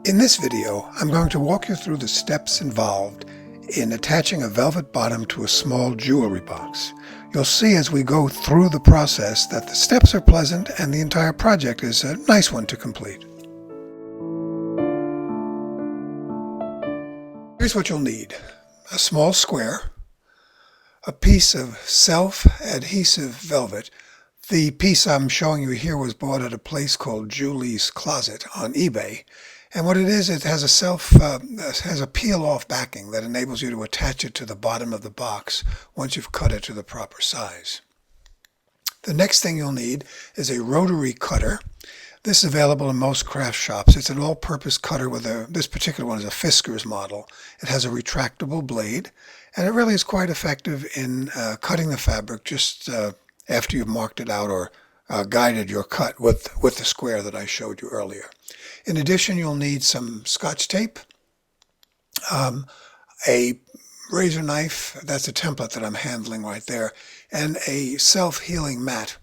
In this video, I'm going to walk you through the steps involved in attaching a velvet bottom to a small jewelry box. You'll see as we go through the process that the steps are pleasant and the entire project is a nice one to complete. Here's what you'll need: a small square, a piece of self-adhesive velvet. The piece I'm showing you here was bought at a place called Julie's Closet on eBay. And what it is, it has a peel-off backing that enables you to attach it to the bottom of the box once you've cut it to the proper size. The next thing you'll need is a rotary cutter. This is available in most craft shops. It's an all-purpose cutter with this particular one is a Fisker's model. It has a retractable blade, and it really is quite effective in cutting the fabric just after you've marked it out or guided your cut with the square that I showed you earlier. In addition, you'll need some Scotch tape, a razor knife, that's a template that I'm handling right there, and a self-healing mat.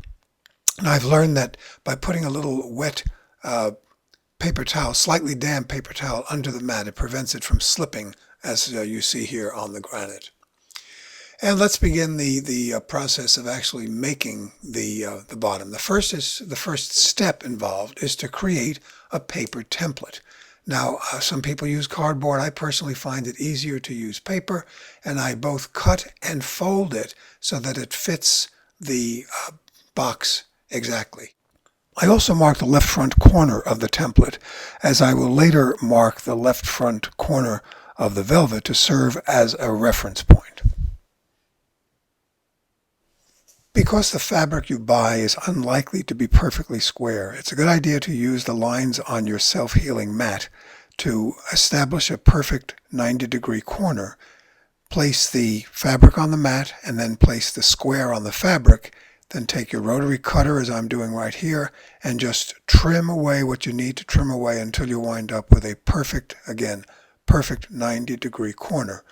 And I've learned that by putting a little wet paper towel, slightly damp paper towel under the mat, it prevents it from slipping, as you see here on the granite. And let's begin the process of actually making the bottom. The first step involved is to create a paper template. Now, some people use cardboard. I personally find it easier to use paper, and I both cut and fold it so that it fits the box exactly. I also mark the left front corner of the template, as I will later mark the left front corner of the velvet to serve as a reference point. Because the fabric you buy is unlikely to be perfectly square, it's a good idea to use the lines on your self-healing mat to establish a perfect 90-degree corner. Place the fabric on the mat and then place the square on the fabric. Then take your rotary cutter, as I'm doing right here, and just trim away what you need to trim away until you wind up with a perfect 90-degree corner.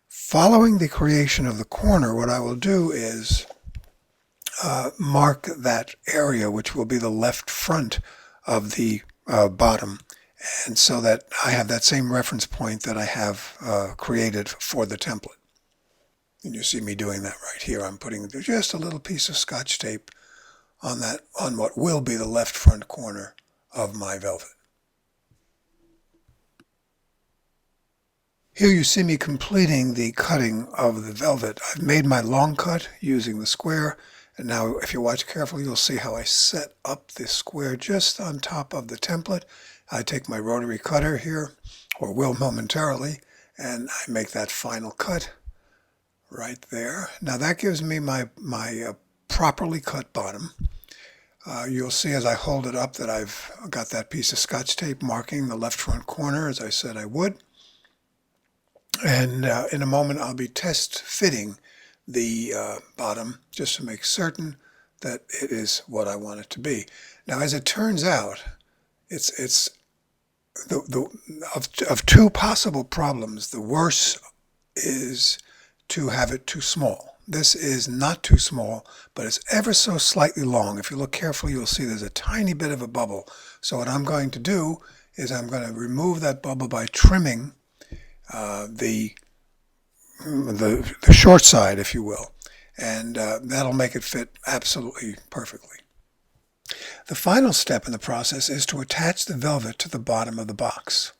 Following the creation of the corner, what I will do is mark that area, which will be the left front of the bottom, and so that I have that same reference point that I have created for the template. And you see me doing that right here. I'm putting just a little piece of Scotch tape on what will be the left front corner of my velvet. Here you see me completing the cutting of the velvet. I've made my long cut using the square. And now, if you watch carefully, you'll see how I set up this square just on top of the template. I take my rotary cutter here, or will momentarily, and I make that final cut right there. Now that gives me my properly cut bottom. You'll see as I hold it up that I've got that piece of Scotch tape marking the left front corner, as I said I would. And in a moment, I'll be test fitting the bottom just to make certain that it is what I want it to be. Now, as it turns out, it's of two possible problems. The worst is to have it too small. This is not too small, but it's ever so slightly long. If you look carefully, you'll see there's a tiny bit of a bubble. So what I'm going to do is I'm going to remove that bubble by trimming the short side, if you will, and that'll make it fit absolutely perfectly. The final step in the process is to attach the velvet to the bottom of the box.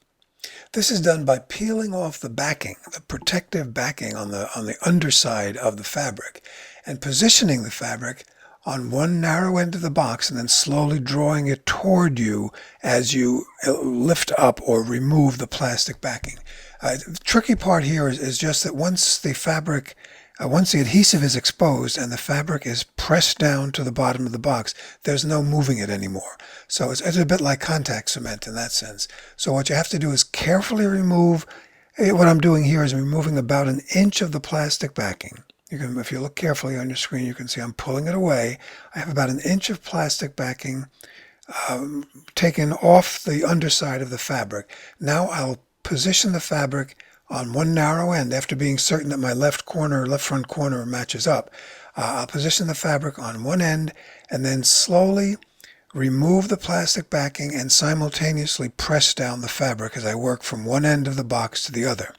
This is done by peeling off the backing, the protective backing on the underside of the fabric, and positioning the fabric on one narrow end of the box and then slowly drawing it toward you as you lift up or remove the plastic backing. The tricky part here is just that once the adhesive is exposed and the fabric is pressed down to the bottom of the box, there's no moving it anymore. So it's a bit like contact cement in that sense. So what you have to do is carefully remove. What I'm doing here is removing about an inch of the plastic backing. If you look carefully on your screen, you can see I'm pulling it away. I have about an inch of plastic backing taken off the underside of the fabric. Now I'll position the fabric on one narrow end after being certain that my left front corner matches up. I'll position the fabric on one end and then slowly remove the plastic backing and simultaneously press down the fabric as I work from one end of the box to the other.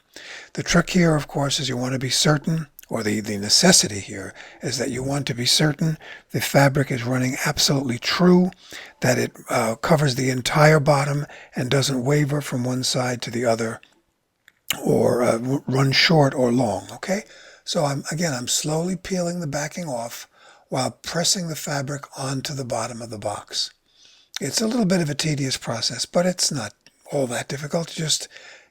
The trick here, of course, is you want to be certain, or the necessity here is that you want to be certain the fabric is running absolutely true, that it covers the entire bottom and doesn't waver from one side to the other or run short or long, okay? So I'm slowly peeling the backing off while pressing the fabric onto the bottom of the box. It's a little bit of a tedious process, but it's not all that difficult. Just,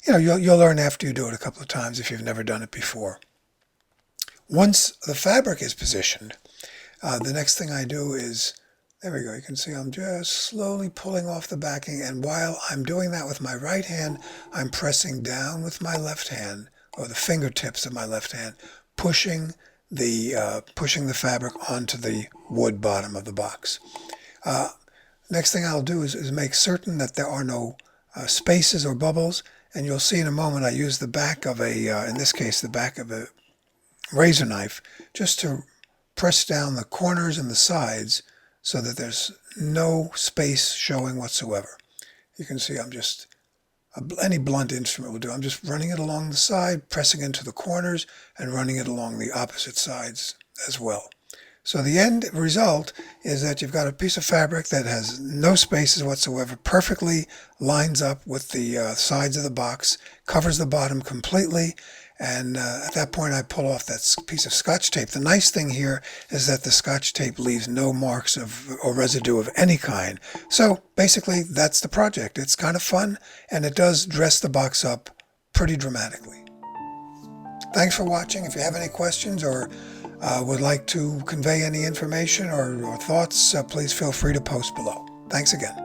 you'll learn after you do it a couple of times if you've never done it before. Once the fabric is positioned, the next thing I do is, there we go, you can see I'm just slowly pulling off the backing, and while I'm doing that with my right hand, I'm pressing down with my left hand, or the fingertips of my left hand, pushing the fabric onto the wood bottom of the box. Next thing I'll do is make certain that there are no spaces or bubbles, and you'll see in a moment I use the back of in this case, the back of a razor knife, just to press down the corners and the sides so that there's no space showing whatsoever. You can see any blunt instrument will do. I'm just running it along the side, pressing into the corners, and running it along the opposite sides as well. So the end result is that you've got a piece of fabric that has no spaces whatsoever, perfectly lines up with the sides of the box, covers the bottom completely, and at that point I pull off that piece of Scotch tape. The nice thing here is that the Scotch tape leaves no marks or residue of any kind. So basically that's the project. It's kind of fun, and it does dress the box up pretty dramatically. Thanks for watching. If you have any questions or would like to convey any information or thoughts, please feel free to post below. Thanks again.